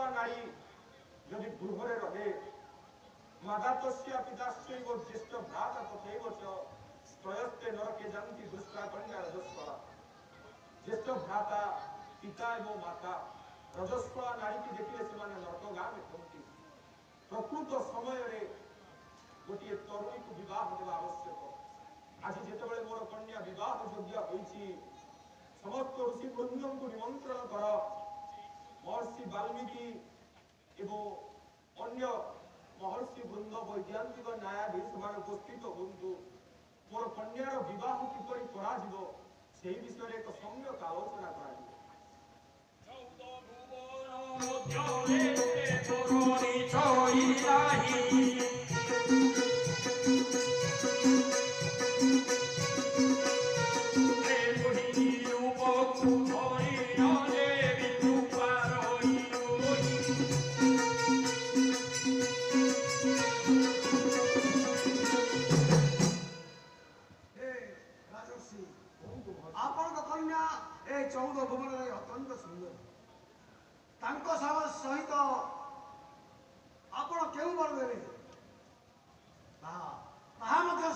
रजस्वला नारी यदि गृहरे रहे मादातस्य पिताश्चैव ज्येष्ठ भ्राता तथैव च त्रयस्ते नरके जानति दुष्टा कन्या रजस्वला। ज्येष्ठ भ्राता पिता एवं माता रजस्वला नारी की देखिले से नरक गाँव में प्रकृत समय गोटे तरुणी को विवाह देवा आवश्यक। आज जिते मोर कन्या विवाह योग्य होती समस्त ऋषि वृंद को निमंत्रण कर महर्षि वाल्मीकि एवं अन्य महर्षि वृंद वैज्ञानिक न्यायाधीश मान उपस्थित हूँ मोर कन्यार विवाह किपरि करा से विषय एक सम्यक आलोचना करा। चौदह भुवन अत्यंत सुंदर सहित आपण क्यों बर देवे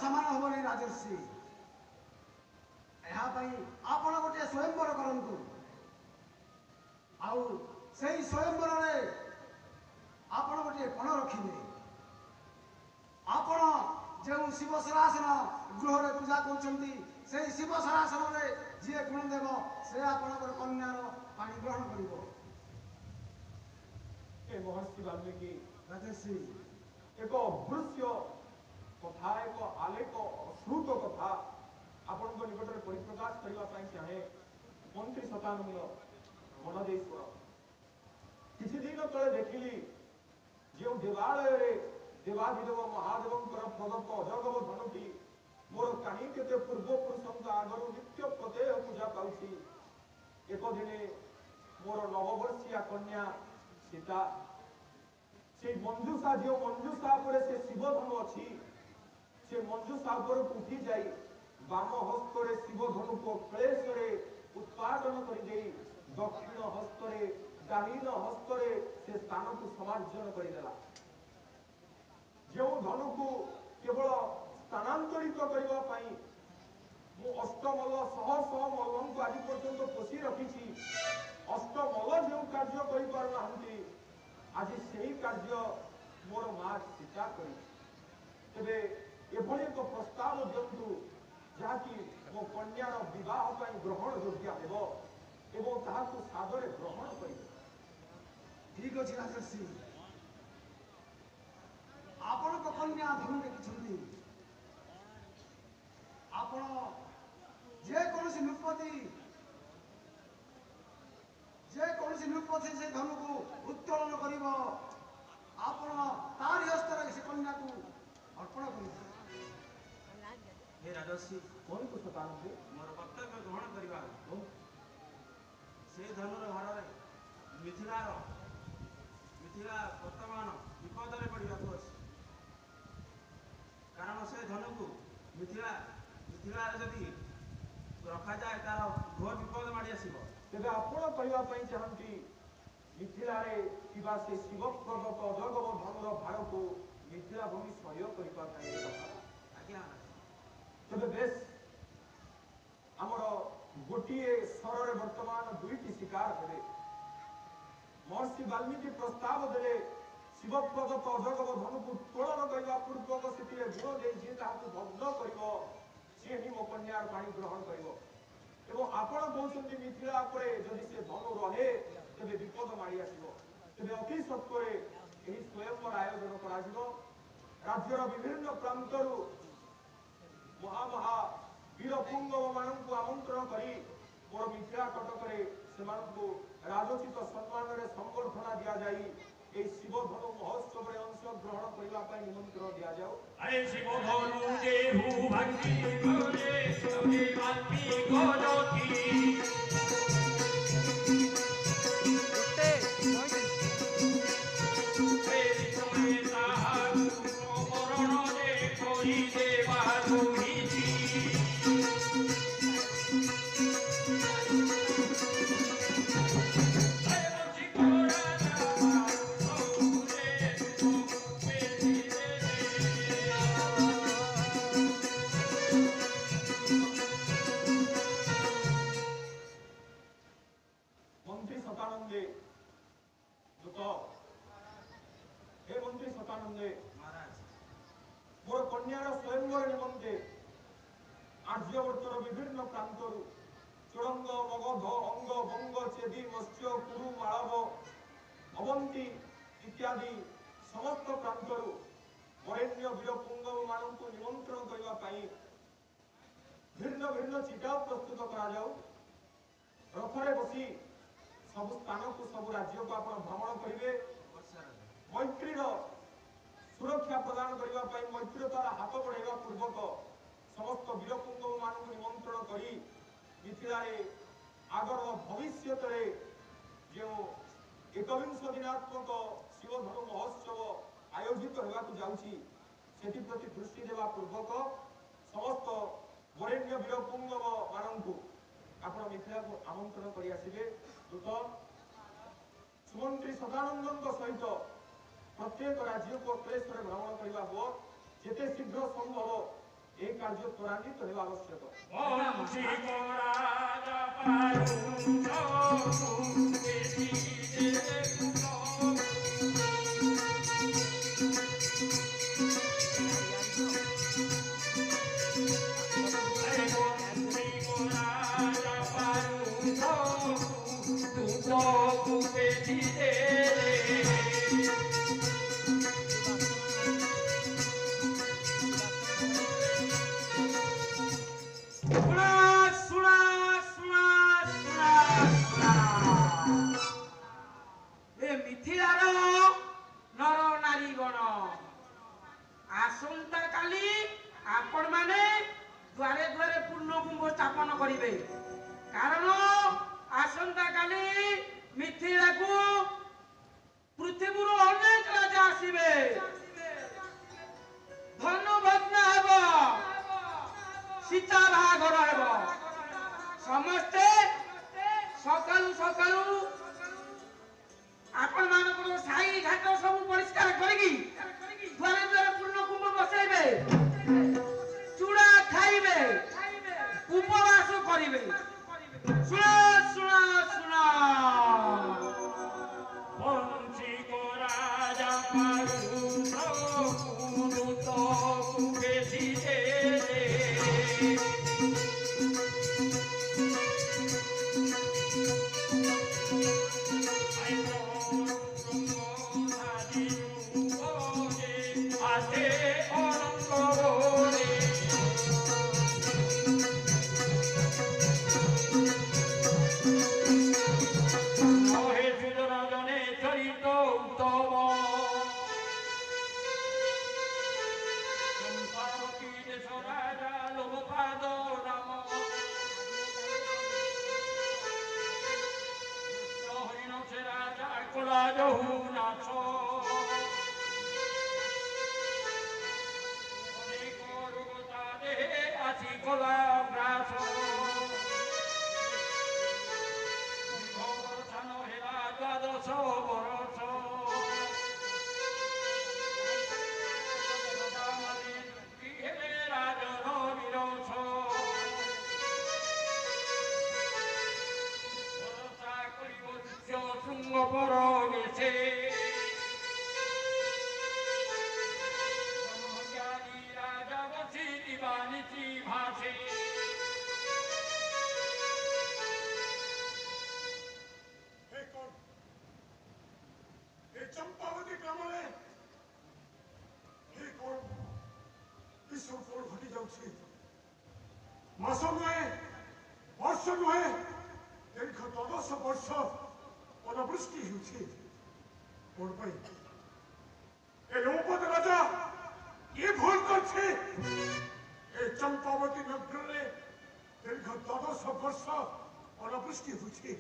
सामान हेनी राजर्षि आपण गोटे स्वयंवर करंतु आउ से स्वयंवर आपण गोटे पण रखिले आपण जो शिव सरासन गृह पूजा कर शिव सरासन जी गुण देव से आपणकर कन्यार पानी ग्रहण कर। महर्षि वाल्मीकि राजर्षि एक अदृश्य कथा एक आलेख श्रुत कथा आपण निकट में परिप्रकाश करने चाहे मंत्री शतानंद गणदेश्वर किसी दिन तले देखिली जो देवालय देवाधिदेव महादेव प्रदत्त अजगव धनुटी मोर कहीं के पूर्वपुरुषों आगर नित्य प्रत्यय पूजा पाऊँ। एक दिने मोर नववर्षिया कन्या सीता से मंजूषा जो मंजूषा पर से शिवधनु अच्छी से मंजूषा पर उठी जाई बाम हस्तर शिवधनु को क्लेश उत्पादन कर दक्षिण हस्तर दाहिन हस्तर से स्थान को समार्जन करदेला। जो धनु को केवल स्थानांतरित करने अष्टमल शह शह मल्ल को आज पर्यंत पोषी रखी अष्टमल जो कार्य करना आज से कार्य मोर माँ सीता करे एक प्रस्ताव दिंतु जहाँकि मो कन्यार विवाह ग्रहण योग्य एवं सादर ग्रहण कर। ठीक अच्छे राजर्षि आपण कन्या धनु देखी आपण जेकोसी नृपति से धनु को उत्तोलन कर हस्त से कन्या को अर्पण कर। राजर्षि कौन को शतानंदी मोर कर्तव्य ग्रहण करवा से धनुर हार मिथिला वर्तमान विपद में पड़ा कारण से धनु को मिथिला जदि रखा जाए तार घोर विपद माड़ी आसो तेज आपण कहवाई चाहती मिथिला से शिव प्रदत्त अजगव धनुर भार को मिथिला भूमि सहयोग कर तेज बेश आमर गोटे स्वर वर्तमान दुईटी शिकार हे महर्षि वाल्मीकि प्रस्ताव देले शिव प्रदत्त अजगव धनु को उत्तोलन करने पूर्वक से गुण दे भग्न कर सी ही मो कन्यार पानी ग्रहण कर आपण कहते मिथिला जदि से धनु रहे तेज विपद माड़ी आसो तेज अति सत्वरे स्वयंवर आयोजन कर राज्यर विभिन्न प्रांतर महामहा वीर पुंगव मान आमंत्रण कर मोर मिथिला कटक राजोचित सम्मान संबर्धना दि जाए शिवधनु महोत्सव अंश ग्रहण करने निमंत्रण दि जाओ। आर्यवर्तर विभिन्न प्रांतरू चुड़ंग मगध अंग बंग चेदी मत्स्य कुरु मालव अवंती इत्यादि समस्त प्रांतरू वरेण्य वीर पुंगव मानू निमंत्रण करने भिन्न भिन्न चिटा प्रस्तुत करा रथरे बसी सब स्थान को सब राज्य को आप भ्रमण करेंगे मैत्रीर सुरक्षा प्रदान करने मैत्रीतार हाथ बढ़ावा पूर्वक समस्त वीरपुंगव मानू निमंत्रण कर मिथिला आगर भविष्य जो एकविंश दिनात्मक शिवधनु महोत्सव आयोजित होगाकू जाउछि सेति प्रति दृष्टि देवा पूर्वक समस्त वरेण्य वीरपुंगव मानू आपण मिथिला को आमंत्रण कर आसिबे दूत सुमंत्री सदानंदन सहित प्रत्येक राज्य को प्रेसर भ्रमण करने हो जिते शीघ्र संभव ये कार्य त्वरान्वित होगा आवश्यक स्थापन करेंगे कारण आसंता काली मिथिला को पृथ्वी अनेक राजा आसवे धनु भग्न हेब सीता बाहाघर हेब समस्ते सकालू सकालू आपण मान साई घाट सब परिष्कार करी द्वारे द्वारे पूर्ण कुंभ बसैबे चूड़ा खाइबे उपवास करिबे सुना सुना सुना पंची को राजा पारू प्रभु तो कुबेसी दे मास नुहे वर्ष नुहे दीर्घ 12 वर्ष अनावृष्टि होपद राजा ये भूल कर चंपावती नगर में दीर्घ 12 वर्ष अनावृष्टि होती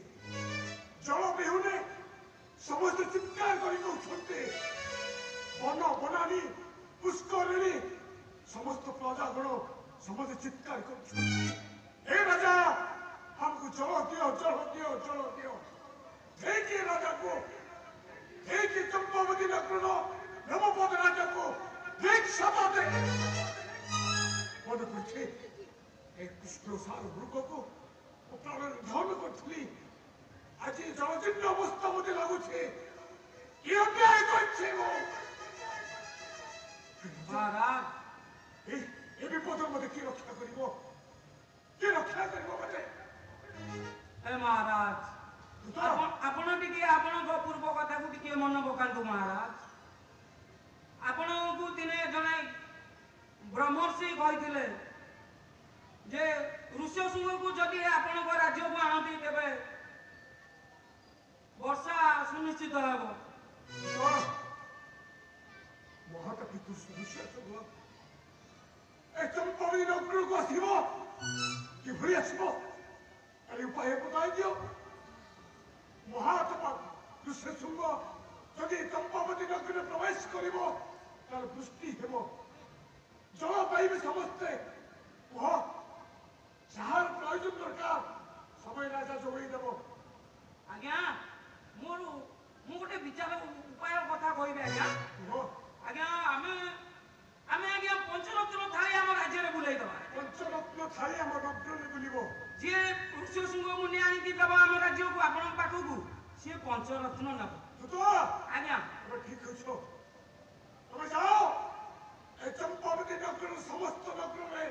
जल बिहुने समस्त चित्कार करते वन बनानी पुष्करिणी समस्त प्रजागण समस्त चित्कार कर राजा हमको जल दियो जल दियो जल दियो राजा को चंपावती नगर नवपद राजा को सभा दे मन करछे कृष्णसार मृग को प्राण धन करी आज जलजीर्ण अवस्था मत लगुचे ये अन्याय करछे वो महाराज विपद मत कि रक्षा कर କିଏ ରକ୍ଷା କରିବ ମତେ? ଏ ମହାରାଜ ଦୂତ ଆପଣ ଟିକେ ଆପଣଙ୍କ ପୂର୍ବ କଥାକୁ ଟିକେ ମନେ ପକାନ୍ତୁ ମହାରାଜ। ଆପଣଙ୍କୁ ଦିନେ ଜଣେ ବ୍ରହ୍ମର୍ଷି କହିଥିଲେ ଯେ ଋଷ୍ୟଶୃଙ୍ଗକୁ ଯଦି ଆପଣଙ୍କ ରାଜ୍ୟକୁ ଆଣନ୍ତି ତେବେ ବର୍ଷା ସୁନିଶ୍ଚିତ ହେବ। ମହାତ କିନ୍ତୁ ଋଷ୍ୟଶୃଙ୍ଗ ଏ ଚମ୍ପାବତୀ ନଗରକୁ ଆସିବ କିଭଳି ଆସିବ? କାଲି ଉପାୟ ବତାଇ ଦିଅ। ମହାତ୍ମା ଋଷ୍ୟଶୃଙ୍ଗ ଯଦି ଚମ୍ପାବତୀ ନଗରରେ ପ୍ରବେଶ କରିବ ତାର ବୃଷ୍ଟି ହେବ, ଜଳ ପାଇବେ ସମସ୍ତେ। କୁହ ଯାହାର ପ୍ରয়োଜନ ଦରକାର ସମୟ ରାଜା ଯୋଗାଇ ଦେବ। ଆଜ୍ଞା ମୁଁ ଗୋଟେ ବିଚାର ଉପାୟ କଥା କହିବି ଆଜ୍ଞା। କୁହ ଆଜ୍ଞା ଆମେ ଆଜ୍ଞା ପଞ୍ଚରତ୍ନ ଥାଳି ଆମ ରାଜ୍ୟରେ ବୁଲେଇଦବା। ପଞ୍ଚରତ୍ନ ଥାଳି ଆମ ନଗରରେ ବୁଲିବ। ଯିଏ ଋଷ୍ୟଶୃଙ୍ଗ ମୁନି ଆଣିକି ଦେବ ଆମ ରାଜ୍ୟକୁ ଆପଣଙ୍କ ପାଖକୁ ସିଏ ପଞ୍ଚରତ୍ନ ନେବ। ଦୂତ ଆଜ୍ଞା ତମେ ଠିକ ଅଛ, ତମେ ଯାଅ ଏ ଚମ୍ପାବତୀ ନଗରର ସମସ୍ତ ନଗରରେ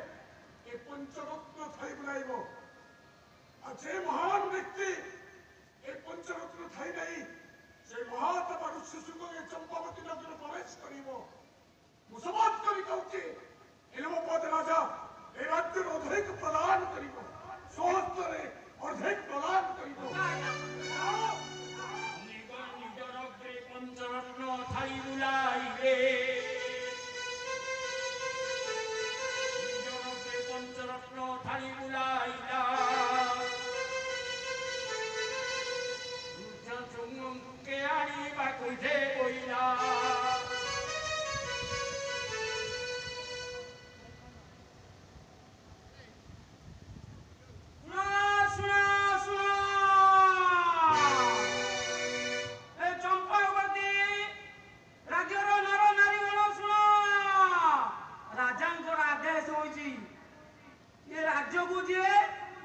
ଏ ପଞ୍ଚରତ୍ନ ଥାଇ ବୁଲାଇବ। ଆଉ ଯେ ମହାନ ବ୍ୟକ୍ତି ଏ ପଞ୍ଚରତ୍ନ ଥାଇ ନେଇ ସେ ମହାତ୍ମା ଋଷ୍ୟଶୃଙ୍ଗ ଏ ଚମ୍ପାବତୀ ନଗର ପ୍ରବେଶ କରିବ, ମୁଁ ସମାଜ କରି କହୁଛି ହେମପଦ ରାଜା ଏ ରାଜ୍ୟର ଅଧିକ ପ୍ରଦାନ କରିବ, ସ୍ୱହସ୍ତରେ ଅଧିକ ପ୍ରଦାନ କରିବ। ଯାଅ। ନିଜର ପଞ୍ଚରତ୍ନ ଥାଳି ବୁଲାଇବେ, ନିଜର ପଞ୍ଚରତ୍ନ ଥାଳି ବୁଲାଇଲା ଋଷ୍ୟଶୃଙ୍ଗকে ଆଣିବାକୁ ଯେ କହିଲା।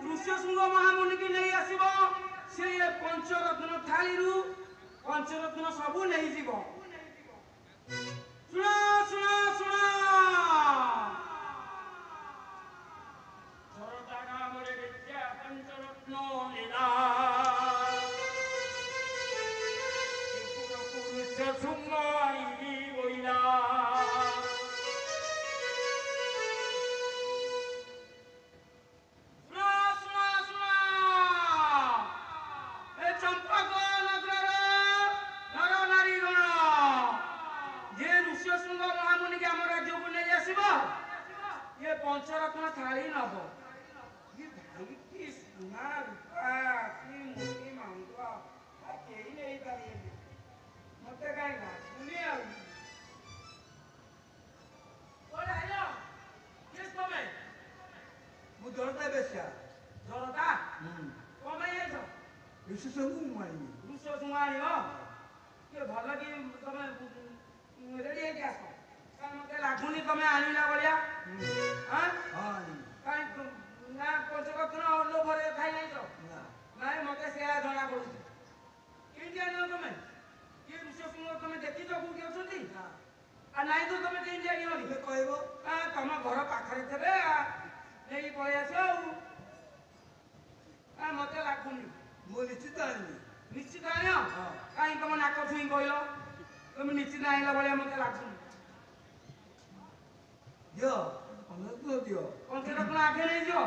ଋଷ୍ୟଶୃଙ୍ଗ ମହାମୁନିକି ନେଇ ଆସିବ, ସେ ପଞ୍ଚରତ୍ନ ଥାଳିରୁ ପଞ୍ଚରତ୍ନ ସବୁ ନେଇଯିବ। ଶୁଣ ଶୁଣ ଶୁଣ ଝରତା ଗ୍ରାମରେ ବିଦ୍ୟା ପଞ୍ଚରତ୍ନ ନେଲା ଋଷ୍ୟଶୃଙ୍ଗ ଆଣିକି ବୋଇଲା। ପଞ୍ଚରତ୍ନ ଥାଳି ନବ। ଭାଇ କି ସୁନା ରୂପା କି ମୋତି ମାଉଁଟ କେହି ନେଇପାରିବେନି, ମତେ କାହିଁ ଲାଗୁନି। ଆଉ ତମେ ମୁଁ ଜଣତା ବେଶ୍ୟା। ଜନତା କଣ ପାଇଁ ଯାଇଛ? ଋଷିଶୃଙ୍ଗ ମୁଁ ଆଣିବି। ଋଷ୍ୟଶୃଙ୍ଗ ଆଣିବ? ଟିକେ ଭଲ କି ତମେ ରେଡି ହେଇକି ଆସ, କାରଣ ମତେ ଲାଗୁନି ତମେ ଆଣିଲା ଭଳିଆ। ନା ପଞ୍ଚରତ୍ନ ଲୋଭରେ ଖାଇ ଯାଇଛ? ନାଇଁ ମତେ ସେୟା ଜଣା ପଡୁଛି। କେମିତି ଆଣିବ ତମେ? କିଏ ଋଷ୍ୟଶୃଙ୍ଗ ତମେ ଦେଖିଛ କୋଉଠି ଅଛନ୍ତି? ନାଇଁ ତ ତମେ କେମିତି ଆଣିବ? କହିବ ତମ ଘର ପାଖରେ ଥିବେ ନେଇକି ପଳେଇ ଆସିବ। ଆଉ ମତେ ଲାଗୁନି। ମୁଁ ନିଶ୍ଚିତ ଆଣିବି। ନିଶ୍ଚିତ ଆଣିବ? କାହିଁ ତମ ନାକ ଛୁଇଁ କହିଲ? ତମେ ନିଶ୍ଚିତ ଆଣିଲା ଭଳିଆ ମତେ ଲାଗୁନି। ଦିଅ ପଞ୍ଚରତ୍ନ ଦିଅ। ପଞ୍ଚରତ୍ନ ଆଗେ ନେଇଯିବ?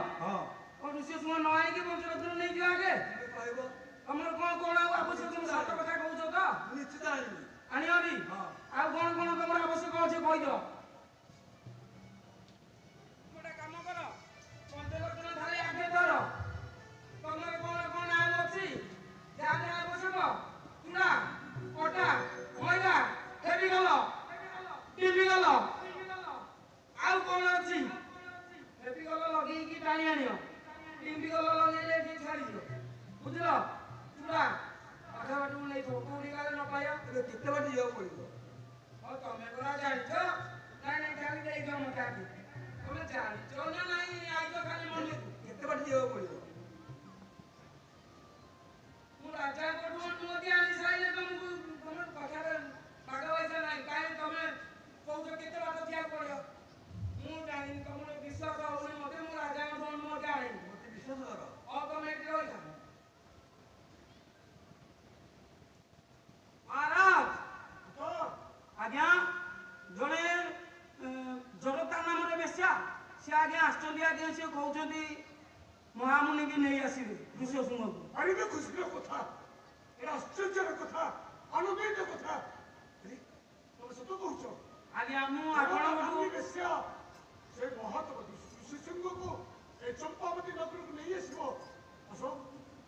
ଋଷ୍ୟଶୃଙ୍ଗ ନ ଆଣିକି ପଞ୍ଚରତ୍ନ ନେଇଯିବ ଆଗେ? କହିବ ତମର କଣ କଣ ଆଉ ଆବଶ୍ୟକ? ତମେ ସତ କଥା କହୁଛ ତ? ମୁଁ ନିଶ୍ଚିତ ଆଣିବି। ଆଣିବ ବି? ଆଉ କଣ କଣ ତମର ଆବଶ୍ୟକ ଅଛି କହିଦିଅ। ଗୋଟେ କାମ କର, ପଞ୍ଚରତ୍ନ ଥାଳି ଆଗେ ଧର। ତମର କଣ କଣ ଆଉ ଅଛି? ଯାହା ଯାହା ଆବଶ୍ୟକ ଚୁଡ଼ା, ଅଟା, ମଇଦା, ଫେବିକଲ, ଟିମ୍ବିକଲ, ଆଉ କଣ ଅଛି? ଫେବିକଲ ଲଗେଇକି ଟାଣି ଆଣିବ, ଟିମ୍ବିକଲ ଲଗେଇଲେ ଏଠି ଛାଡ଼ିଯିବ। ବୁଝିଲ? ଚୁଡ଼ା ଅଧା ବାଟକୁ ନେଇଥିବ, କୋଉଠି କାଳେ ନ ପାଇବ। ଏବେ କେତେ ବାଟ ଯିବାକୁ ପଡିବ? ତମେ ପରା ଜାଣିଛ। ନାଇଁ ନାଇଁ ଖାଲି ଦେଇଦିଅ ମତେ ଆଗେ। ତମେ ଜାଣିଛ ନା ନାଇଁ ଆଇଛ ଖାଲି ମନକୁ? କେତେ ବାଟ ଯିବାକୁ ପଡିବ? ମୁଁ ରାଜାଙ୍କଠୁ ଅନୁମତି ଆଣି ସାରିଲେ ତମକୁ ତମ କଥାରେ ବାଗ ପଇସା ନାହିଁ। କାହିଁ ତମେ କହୁଛ କେତେ ବାଟ ଯିବାକୁ ପଡିବ? ମୁଁ ଜାଣିନି, ତମର ବିଶ୍ୱାସ ହଉନି ମତେ। ମୁଁ ରାଜାଙ୍କଠୁ ଅନୁମତି ଆଣିନି। महाराज ତ आज्ञा जड़े जगता नाम बेश्या सी आज्ञा आश्चर्य आज्ञा सी कहते महामुनि की नहीं आसवे ऋषि सिंह को ଆଣିବେ ଖୁସିର କଥା ଏଟା ଆଶ୍ଚର୍ଯ୍ୟର କଥା ଆନନ୍ଦିତ କଥା ଆରେ, ତମେ ସତ କହୁଛ आज्ञा मु ଆପଣଙ୍କୁ आपण ବେଶ୍ୟା ସେ ମହାତ୍ମା ଋଷିସିଂହକୁ ଏ ଚମ୍ପାବତୀ ନଗରକୁ ନେଇ ଆସିବ ଆସ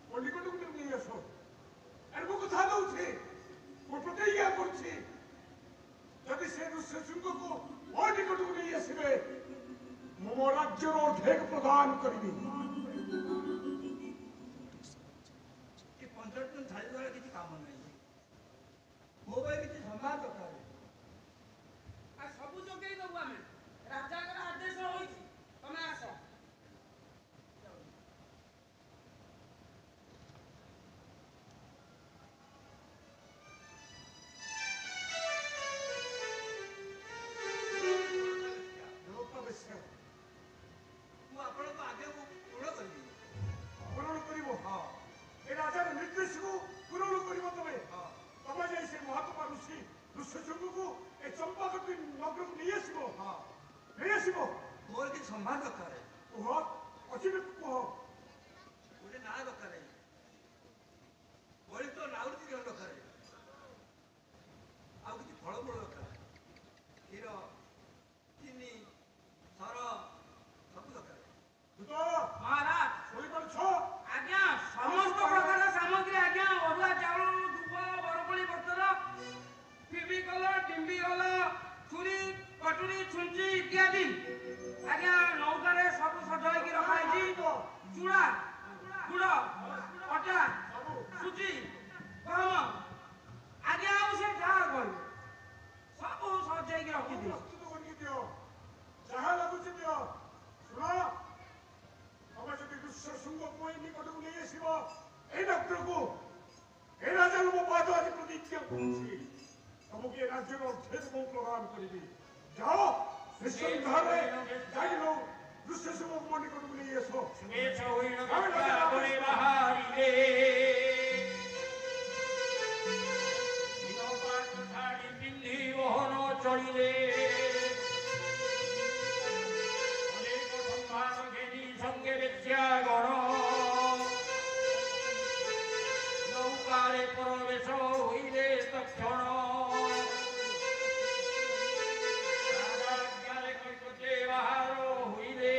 ପଣ୍ଡିକଟକୁ ନେଇ ଆସ ଆରେ ମୁଁ କଥା ଦଉଛି ମୁଁ ପ୍ରତିଜ୍ଞା କରୁଛି ଯଦି ସେ ଋଷିସିଂହକୁ ମୋ ନିକଟକୁ ନେଇ ଆସିବେ ମୁଁ ମୋ ରାଜ୍ୟର ଅର୍ଦ୍ଧେକ ପ୍ରଦାନ କରିବି ଏ 15 ଦିନ ଛାଡ଼ିଦେବାର କିଛି କାମ ନାହିଁ ମୋ ପାଇଁ କିଛି ସମ୍ମାନ ଦରକାର ସବୁ ଯୋଗେଇ ଦେବୁ ଆମେ ରାଜାଙ୍କର ଆଦେଶ ହୋଇଛି ତମେ ଆସ ଦେବତା ବେଶ୍ୟା ମୁଁ ଆପଣଙ୍କ ଆଜ୍ଞାକୁ ପୂରଣ କରିବି ପୂରଣ କରିବ ଏ ରାଜାର ନିର୍ଦ୍ଦେଶକୁ ପୂରଣ କରିବ ତମେ ତମେ ଯାଇ ସେ ମହାତ୍ମା ଋଷିସିଂହକୁ ଏ ଚମ୍ପାବତୀ ନଗରକୁ ନେଇ ଆସିବ ନେଇ ଆସିବ ମୋର କିଛି ସମ୍ମାନ ଦରକାର କୁହ ଅଛି ନା କୁହ ଗୋଟେ ନାଁ ଦରକାର ବଳିତ ନାଉରୀ ଜଣ ଦରକାର ଆଉ କିଛି ଫଳମୂଳ ଦରକାର କ୍ଷୀର ଚିନି ସର ସବୁ ଦରକାର ଦୂତ महाराज ଶୁଣିପାରୁଛ आज्ञा समस्त प्रकार सामग्री आज्ञा अरुआ चाउल धूप बरकोली पत्र पिबी कल डिम्बी कल छुरी कटुरी छुंची इत्यादि आज्ञा नौकारे सब सजाई रखाई चूड़ा गुड़ अटा सुजी गहम आज्ञा से जहाँ कह सब सजाई रखी दी ପ୍ରସ୍ତୁତ କରିକି ଦିଅ ଯାହା ଲାଗୁଛି ଦିଅ ଶୁଣ ତମେ ଯଦି ଋଷିସିଂହକୁ ଏ ନିକଟକୁ ନେଇ ଆସିବ ଏ ଡକ୍ଟରକୁ ଏ ରାଜାର ମୋ ପାଦ ଆଜି ପ୍ରତିଜ୍ଞା କରୁଛି ତମକୁ ଏ ରାଜ୍ୟର ଅର୍ଦ୍ଧେକ ମୁଁ ପ୍ରଦାନ କରିବି ଯାଅ ନିଃସନ୍ଦେହରେ ଯାଇଲ ଋଷିସିଂହକୁ ମୋ ନିକଟକୁ ନେଇ ଆସ চলিলে অনেক সম্মান ঘেনি সঙ্গে বেশ্যা গণ নৌকারে প্রবেশ হইলে তক্ষণ রাজাজ্ঞারে কৈকতে বাহার হইলে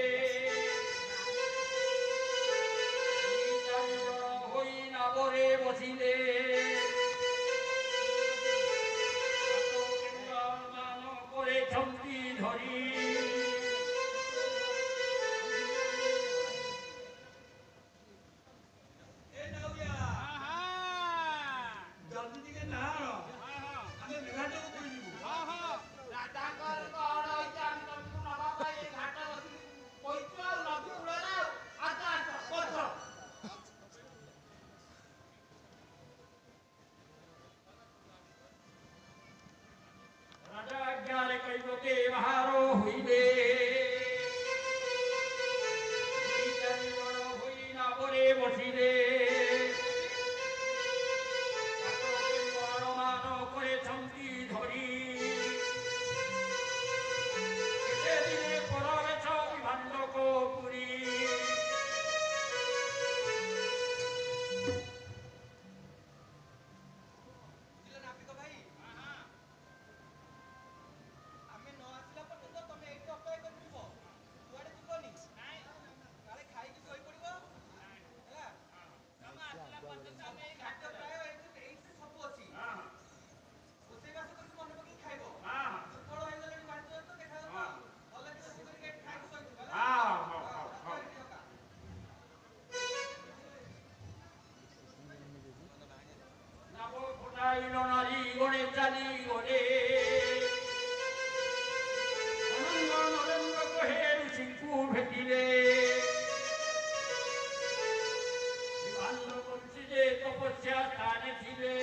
হই নাবরে বসিলে করে ছন্তি ধরি ଏ ନାଉରିଆ ଜଲ୍ଦି ଟିକେ ନା ଆମେ ବିଘାଟକୁ ପଡ଼ିଯିବୁ রাজাজ্ঞারে কৈবতে বাহার হইলে হই নাবরে বসিলে মান করে ছন্তি ধরি দিনে পরবেশ বিভাণ্ডক পুরী ନାବିକ ଭାଇ ଆମେ ନ ଆସିଲା ପର୍ଯ୍ୟନ୍ତ ତମେ ଏଇଠି ଅପେକ୍ଷା କରିଥିବ କୁଆଡେ ଯିବନି କାଳେ ଖାଇକି ଶୋଇପଡିବ ହେଲା ତମେ ଆସିଲା ପର୍ଯ୍ୟନ୍ତ ଆମେ ଏଇ ଘାଟ ପ୍ରାୟ ଏଇଠି ସବୁ ଅଛି ରୋଷେଇବାସ କରିକି ମନେ ପକେଇ ଖାଇବ ସକାଳ ହେଇଗଲାଣି ବାଟ ତ ଦେଖାଯାଉ ଭଲ କି ରୋଷେଇ କରିକି ଏଇଠି ଖାଇକି ଶୋଇଥିବ ହେଲା নাম ফোটাইল নারী গণে চালি গণে অনঙ্গ নরেন্দ্র কহে ঋষিଙ୍କୁ ভেটিলে বিভান্ন করছি যে তপস্যা স্থানে ছিলে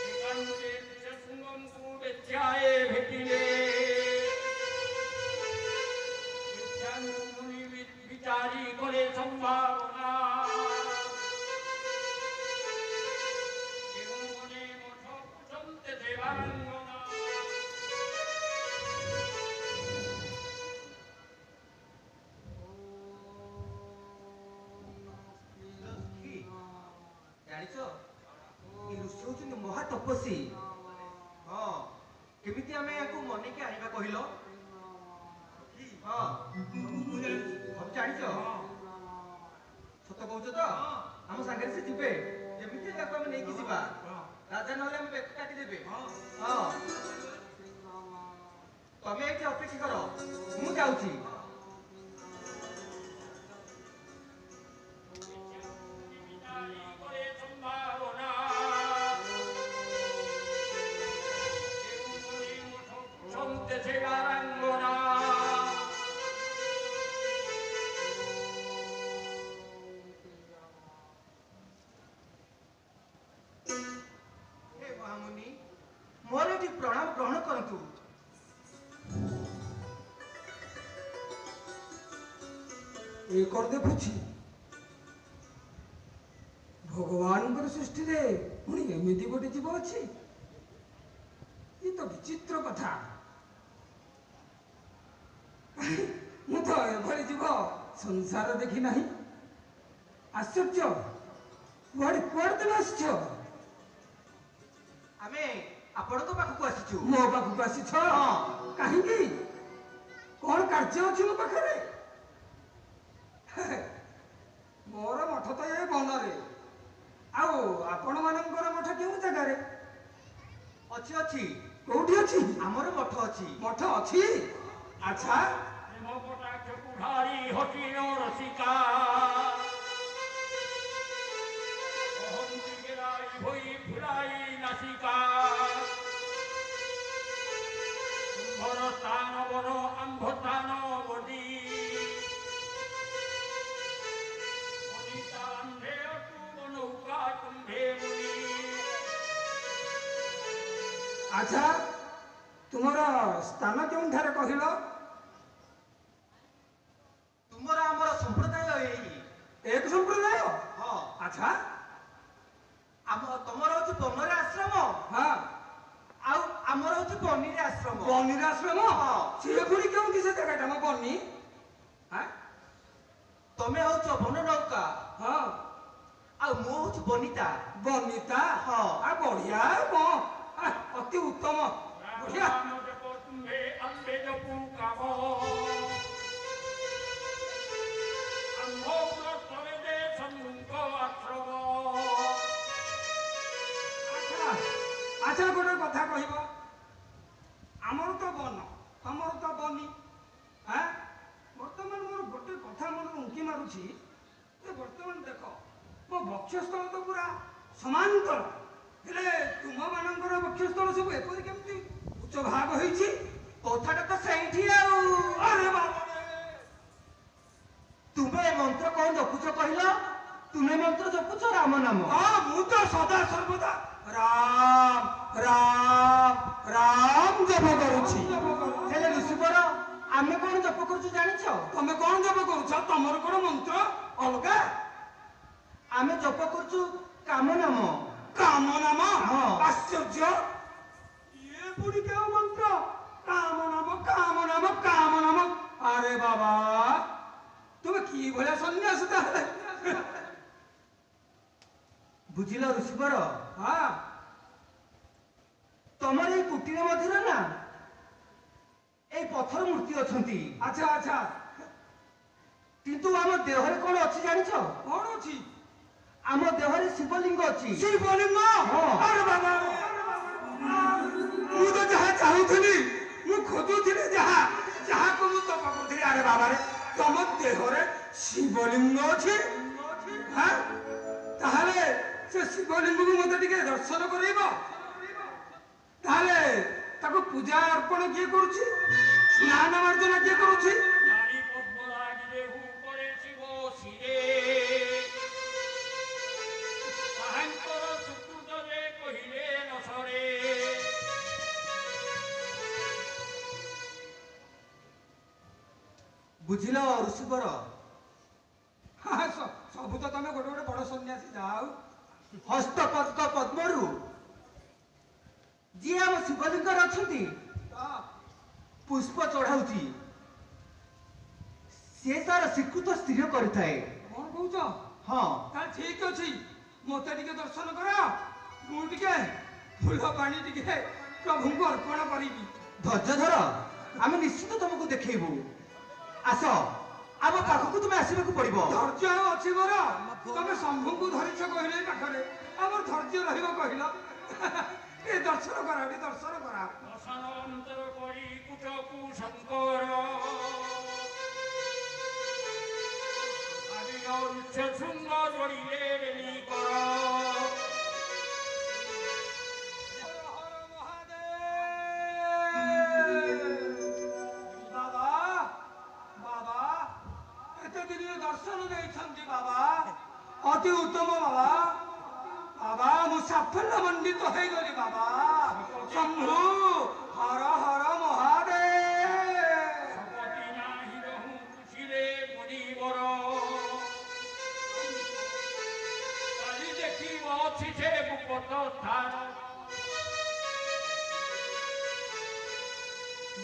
একান্তে ঋষিঙ্গଙ୍କୁ বেচ্ছায়ে ভেটিলে বেচ্ছাঙ্গু মুনি ଚାରି କରେ ସମ୍ଭାବନା କେଉଁ ମନେ ମଠ ପୁଛନ୍ତି ଦେବାଙ୍ଗନା ଜାଣିଛ ଏ ଋଷି ହଉଛନ୍ତି ମହା ତପସ୍ୱୀ। ହଁ କେମିତି ଆମେ ୟାକୁ ମନେଇକି ଆଣିବା କହିଲ? ହଁ ସବୁ ଜାଣିଛ? ସତ କହୁଛ ତ? ଆମ ସାଙ୍ଗରେ ସେ ଯିବେ। ଯେମିତି ତାକୁ ଆମେ ନେଇକି ଯିବା। ରାଜା ନହେଲେ ଆମେ ବେକ କାଟିଦେବେ। ହଁ ତମେ ଏଠି ଅପେକ୍ଷା କର, ମୁଁ ଯାଉଛି। ଚାରି କରେ ସମ୍ଭାବନା କେଉଁ ମନେ ମଠ ପୁଛନ୍ତି ଦେବାଙ୍ଗନା ହେ ମହାମୁନି, ମୋର ଏଠି ପ୍ରଣାମ ଗ୍ରହଣ କରନ୍ତୁ। ଏ କର ଦେଖୁଛି ଭଗବାନଙ୍କର ସୃଷ୍ଟିରେ ପୁଣି ଏମିତି ଗୋଟେ ଜୀବ ଅଛି। ଏ ତ ବିଚିତ୍ର କଥା। ମୁଁ ତ ଏଭଳି ଜୀବ ସଂସାର ଦେଖି ନାହିଁ। ଆଶ୍ଚର୍ଯ୍ୟ, କୁଆଡେ କୁଆଡେ ତମେ ଆସିଛ? ଆମେ ଆପଣଙ୍କ ପାଖକୁ ଆସିଛୁ। ମୋ ପାଖକୁ ଆସିଛ? ହଁ। କାହିଁକି? କଣ କାର୍ଯ୍ୟ ଅଛି ମୋ ପାଖରେ? ମୋର ମଠ ତ ଏ ବନରେ, ଆଉ ଆପଣ ମାନଙ୍କର ମଠ କେଉଁ ଜାଗାରେ? ଅଛି ଅଛି, କୋଉଠି ଅଛି? ଆମର ମଠ ଅଛି। ମଠ ଅଛି? ଆଚ୍ଛା, ପ୍ରେମ କଟାକ୍ଷକୁ ଢାଳି ହଟିଣ ରସିକା କହନ୍ତି ଗେଲାଇ ହୋଇ ଫୁଲାଇ ନାସିକା ତୁମ୍ଭର ସ୍ଥାନ ବନ ଆମ୍ଭ ସ୍ଥାନ ବଦି ଅନିତା ଆମ୍ଭେ ଅଟୁ ବନୌକା ତୁମ୍ଭେ ମୁନି ଆଚ୍ଛା, ତୁମର ସ୍ଥାନ କେଉଁଠାରେ କହିଲ? ତୁମର ଆମର ସମ୍ପ୍ରଦାୟ ଏଇ। ଏକ ସମ୍ପ୍ରଦାୟ? ହଁ ଆଚ୍ଛା, ତମର ହଉଛି ବନରେ ଆଶ୍ରମ, ହଁ, ଆଉ ଆମର ହଉଛି ବନିରେ ଆଶ୍ରମ। ବନିର ଆଶ୍ରମ? ହଁ। ସିଏ ପୁଣି କେଉଁଠି ସେ ଜାଗାଟା ମୋ ବନି? ହଁ, ତମେ ହଉଛ ବନ ନୌକା, ହଁ, ଆଉ ମୁଁ ହଉଛି ବନିତା। ବନିତା? ହଁ। ବଢିଆ, ଅତି ଉତ୍ତମ, ବଢିଆ। ରାମ ଜପ ତୁମ୍ଭେ ଆମ୍ଭେ ଜପୁ କାମ ଆମ୍ଭ ଉରସ୍ତରେ ଦେ ସମ୍ମୁଖ ଆଶ୍ରମ ଆଚ୍ଛା, ଗୋଟେ କଥା କହିବ, ଆମର ତ ବନ, ତମର ତ ବନି। ବର୍ତ୍ତମାନ ମୋର ଗୋଟେ କଥା ମନରେ ଉଙ୍କି ମାରୁଛି ଯେ ବର୍ତ୍ତମାନ ଦେଖ ମୋ ବକ୍ଷସ୍ଥଳ ତ ପୁରା ସମାନ୍ତର, ହେଲେ ତୁମମାନଙ୍କର ବକ୍ଷସ୍ଥଳ ସବୁ ଏପରି କେମିତି ଉଚ୍ଚ ଭାଗ ହେଇଛି? କଥାଟା ତ ସେଇଠି ଆଉ। ଆରେ ବାବାରେ! ତୁମେ ଏ ମନ୍ତ୍ର କଣ ଜପୁଛ କହିଲ? ତୁମେ ମନ୍ତ୍ର ଜପୁଛ ରାମ ନାମ। ହଁ, ମୁଁ ତ ସଦା ସର୍ବଦା ରାମ ରାମ ରାମ ଜପ କରୁଛି। ହେଲେ ଋଷିବର, ଆମେ କଣ ଜପ କରୁଛୁ ଜାଣିଛ? ତମେ କଣ ଜପ କରୁଛ? ତମର କଣ ମନ୍ତ୍ର ଅଲଗା? ଆମେ ଜପ କରୁଛୁ କାମ ନାମ। କାମ ନାମ? ହଁ। ଆଶ୍ଚର୍ଯ୍ୟ! ଇଏ ପୁଣି କେଉଁ ମନ୍ତ୍ର? କାମ ନାମ, କାମ ନାମ, କାମ ନାମ। ଆରେ ବାବା, ତୁମେ କି ଭଳିଆ ସନ୍ନ୍ୟାସ ତାହେଲେ? ବୁଝିଲ ଋଷିବର, ହଁ, ତମର ଏଇ କୁଟୀର ମଧ୍ୟରେ ନା ଏଇ ପଥର ମୂର୍ତ୍ତି ଅଛନ୍ତି, ଆଚ୍ଛା ଆଚ୍ଛା, କିନ୍ତୁ ଆମ ଦେହରେ କଣ ଅଛି ଜାଣିଛ? କଣ ଅଛି? ଆମ ଦେହରେ ଶିବଲିଙ୍ଗ ଅଛି। ଶିବଲିଙ୍ଗ? ହଁ। ଆରେ ବାବା, ମୁଁ ତ ଯାହା ଚାହୁଁଥିଲି, ମୁଁ ଖୋଜୁଥିଲି ଯାହାକୁ ମୁଁ ତପ କରୁଥିଲି, ଆରେ ବାବାରେ, ତମ ଦେହରେ ଶିବଲିଙ୍ଗ ଅଛି? ତାହେଲେ ସେ ଶିବଲିଙ୍ଗକୁ ମତେ ଟିକେ ଦର୍ଶନ କରେଇବ? ତାହେଲେ ତାକୁ ପୂଜା ଅର୍ପଣ କିଏ କରୁଛି? ସ୍ନାନ ମାର୍ଜନା କିଏ କରୁଛି? ନାରୀ ପଦ୍ମରାଗିରେ ଉପରେ ଶିବ ଶିରେ ତାହାଙ୍କର ସୁକୃତରେ କହିଲେ ନ ସରେ ବୁଝିଲ ଋଷିବର, ସବୁ ତ ତମେ ଗୋଟେ ଗୋଟେ ବଡ ସନ୍ନ୍ୟାସୀ ଯାଉ ହସ୍ତପଦ୍ମ ପଦ୍ମରୁ ଯିଏ ଆମ ଶିବଲିଙ୍ଗରେ ଅଛନ୍ତି ପୁଷ୍ପ ଚଢାଉଛି ସେ ତାର ସ୍ୱୀକୃତ ସ୍ଥିର କରିଥାଏ। କଣ କହୁଛ? ହଁ ତାହେଲେ ଠିକ ଅଛି, ମତେ ଟିକେ ଦର୍ଶନ କର, ମୁଁ ଟିକେ ଫୁଲ ପାଣି ଟିକେ ପ୍ରଭୁଙ୍କୁ ଅର୍ପଣ କରିବି। ଧୈର୍ଯ୍ୟ ଧର, ଆମେ ନିଶ୍ଚିତ ତମକୁ ଦେଖେଇବୁ। ଆସ, ଆମ ପାଖକୁ ତୁମେ ଆସିବାକୁ ପଡିବ। ଧୈର୍ଯ୍ୟ ଆଉ ଅଛି ମୋର? ତମେ ଶମ୍ଭୁଙ୍କୁ ଧରିଛ କହିଲେ ଏ ପାଖରେ, ଆମର ଧୈର୍ଯ୍ୟ ରହିବ କହିଲ? ଏ ଦର୍ଶନ କର, ଟିକେ ଦର୍ଶନ କର। ଅସାନନ୍ତର କରି କୁଟକୁ ଶଙ୍କର ଆବିର ଉଚ୍ଚ ଶୃଙ୍ଗ ଯୋଡ଼ିଲେ ରେଲି କର ହର ମହାଦେବ। ବାବା ବାବା ଏତେ ଦିନରେ ଦର୍ଶନ ଦେଇଛନ୍ତି ବାବା, ଅତି ଉତ୍ତମ ବାବା। ବାବା ମୁଁ ସାଫଲ୍ୟ ମଣ୍ଡିତ ହେଇଗଲି ବାବା। ଶମ୍ଭୁ ହର ହର ମହାଦେବ। ଶପତି ନାହିଁ ରହୁ ଖୁସିରେ ମୁନିବର କାଲି ଦେଖିବ ଅଛି ସେ ମୁକଟ ସ୍ଥାନ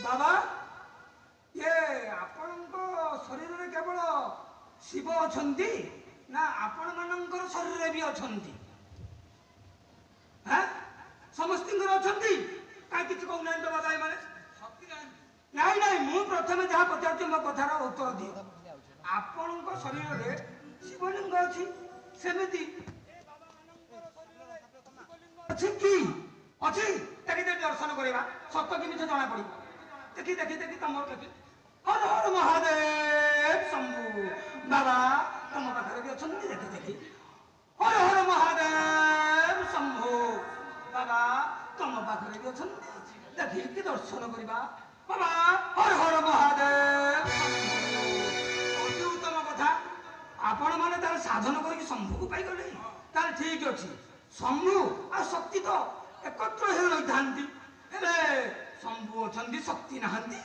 ବାବା ଇଏ ଆପଣଙ୍କ ଶରୀରରେ କେବଳ ଶିବ ଅଛନ୍ତି ନା ଆପଣ ମାନଙ୍କର ଶରୀରରେ ବି ଅଛନ୍ତି? ସମସ୍ତଙ୍କର ଅଛନ୍ତି? କାହିଁ କିଛି କହୁନାହାନ୍ତି ତ ବାବା ଏମାନେ? ନାଇଁ ନାଇଁ, ମୁଁ ପ୍ରଥମେ ଯାହା ପଚାରୁଛି ମୋ କଥାର ଉତ୍ତର ଦିଅ। ଆପଣଙ୍କ ଶରୀରରେ ଶିବଲିଙ୍ଗ ଅଛି, ସେମିତି ଅଛି କି? ଅଛି? ଦେଖି ଦେଖି ଦର୍ଶନ କରିବା, ସତ କି ମିଛ ଜଣା ପଡିବ। ଦେଖି ଦେଖି ଦେଖି ତମର ଦେଖି। ହର ହର ମହାଦେବ ଶମ୍ଭୁ। ବାବା ତମ ପାଖରେ ବି ଅଛନ୍ତି, ଦେଖି ଦେଖି। ହର ହର ମହାଦେବ ଶମ୍ଭୁ। ବାବା ତମ ପାଖରେ ବି ଅଛନ୍ତି, ଦେଖିକି ଦର୍ଶନ କରିବା। ବାବା ହର ହର ମହାଦେବ ଶମ୍ଭୁ। ଅତି ଉତ୍ତମ କଥା, ଆପଣ ମାନେ ତାର ସାଧନ କରିକି ଶମ୍ଭୁକୁ ପାଇଗଲେ। ତାହେଲେ ଠିକ ଅଛି, ଶମ୍ଭୁ ଆଉ ଶକ୍ତି ତ ଏକତ୍ର ହେଇ ରହିଥାନ୍ତି, ହେଲେ ଶମ୍ଭୁ ଅଛନ୍ତି, ଶକ୍ତି ନାହାନ୍ତି।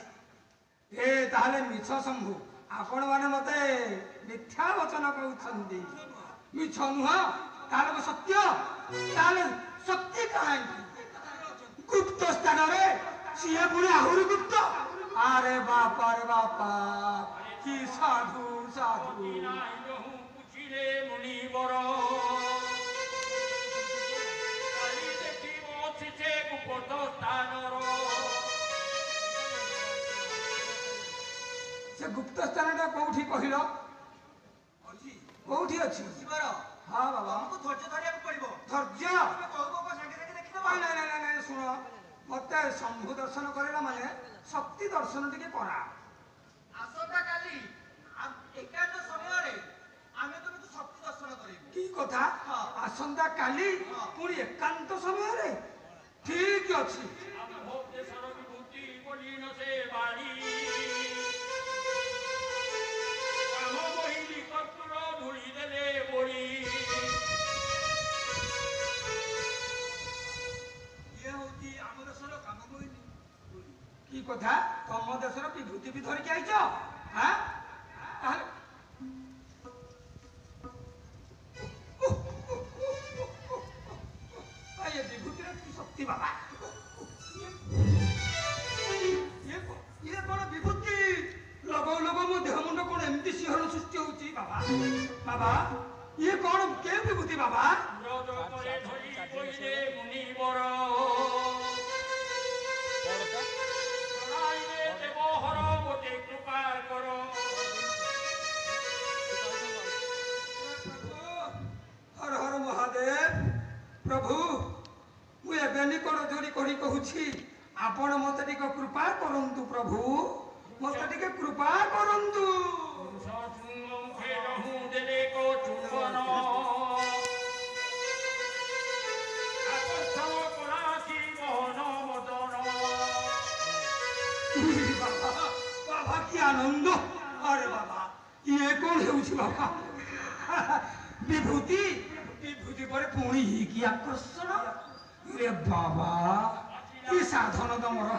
ଏ ତାହେଲେ ମିଛ ଶମ୍ଭୁ, ଆପଣ ମାନେ ମତେ ମିଥ୍ୟା ବଚନ କହୁଛନ୍ତି। ମିଛ ନୁହଁ, ତାହେଲେ ସତ୍ୟ। ତାହେଲେ ଶକ୍ତି କାହିଁକି ଗୁପ୍ତ ସ୍ଥାନରେ? ସିଏ ପୁଣି ଆହୁରି ଗୁପ୍ତ। ଆରେ ବାପା ରେ ବାପା, କି ସାଧୁ ସାଧୁ। ଶପତି ନାହିଁ ରହୁ ଖୁସିରେ ମୁନିବର କାଲି ଦେଖିବ ଅଛି ସେ ମୁକଟ ସ୍ଥାନର ସେ ଗୁପ୍ତ ସ୍ଥାନଟା କୋଉଠି କହିଲ? କୋଉଠି ଅଛି? ହଁ ବାବା, ଆମକୁ ଧୈର୍ଯ୍ୟ ଧରିବାକୁ ପଡିବ। ଧୈର୍ଯ୍ୟ। ସାଙ୍ଗେ ସାଙ୍ଗେ ଦେଖିଦବ। ନାଇଁ ନାଇଁ ନାଇଁ ନାଇଁ, ଶୁଣ, ମତେ ଶମ୍ଭୁ ଦର୍ଶନ କରେଇଲା ମାନେ ଶକ୍ତି ଦର୍ଶନ ଟିକେ କରା। ଆସନ୍ତା କାଲି ଏକାନ୍ତ ସମୟରେ ଆମେ ତୁମକୁ ଶକ୍ତି ଦର୍ଶନ କରିବୁ। କି କଥା? ଆସନ୍ତା କାଲି ପୁଣି ଏକାନ୍ତ ସମୟରେ? ଠିକ ଅଛି। ଆମ ଦେଶର ବିଭୂତି ବୋଲି ନ ସେ ବାଣୀ ଆମ ବହିଲି କର୍ପୂର ଧୂଳି ଦେଲେ ବୋଳି ଇଏ ହଉଛି ଆମ ଦେଶର କାମ କହିଲି। କି କଥା? ତମ ଦେଶର ବିଭୂତି ବି ଧରିକି ଆଇଛ? ତାହେଲେ ଏ ବିଭୂତିର କି ଶକ୍ତି ବାବା? ଇଏ କଣ ବିଭୂତି? ଲଗଉ ଲଗଉ ମୋ ଦେହ ମୁଣ୍ଡ କଣ ଏମିତି ଶିହରଣ ସୃଷ୍ଟି ହଉଛି ବାବା? ବାବା ଇଏ କଣ କେ ବିଭୂତି ବାବା? ବ୍ରଜ ପରେ ଧରି ବହିଲେ ମୁନିବର ଜଣାଇଲେ ଦେବ ହର ମୋତେ କୃପା କର ହର ହର ମହାଦେବ। ପ୍ରଭୁ ମୁଁ ଏବେ ନିକଟ ଯୋଡ଼ି କରି କହୁଛି, ଆପଣ ମତେ ଟିକେ କୃପା କରନ୍ତୁ। ପ୍ରଭୁ ମତେ ଟିକେ କୃପା କରନ୍ତୁ। ପୁରୁଷ ଶୃଙ୍ଗ ମୁଖେ ରହୁ ଦେଲେ କୋ ଚୁମ୍ବନ আকর্ষণ করা কি মোহন মদন বাবা বাবা কি আনন্দ! আরে বাবা ইয়ে কোন ହେଉଛି ବାବା? ବିଭୂତି ବିଭୂତି ପରେ ପୁଣି କି ଆକର୍ଷଣ! ରେ ବାବା କି ସାଧନ ତମର!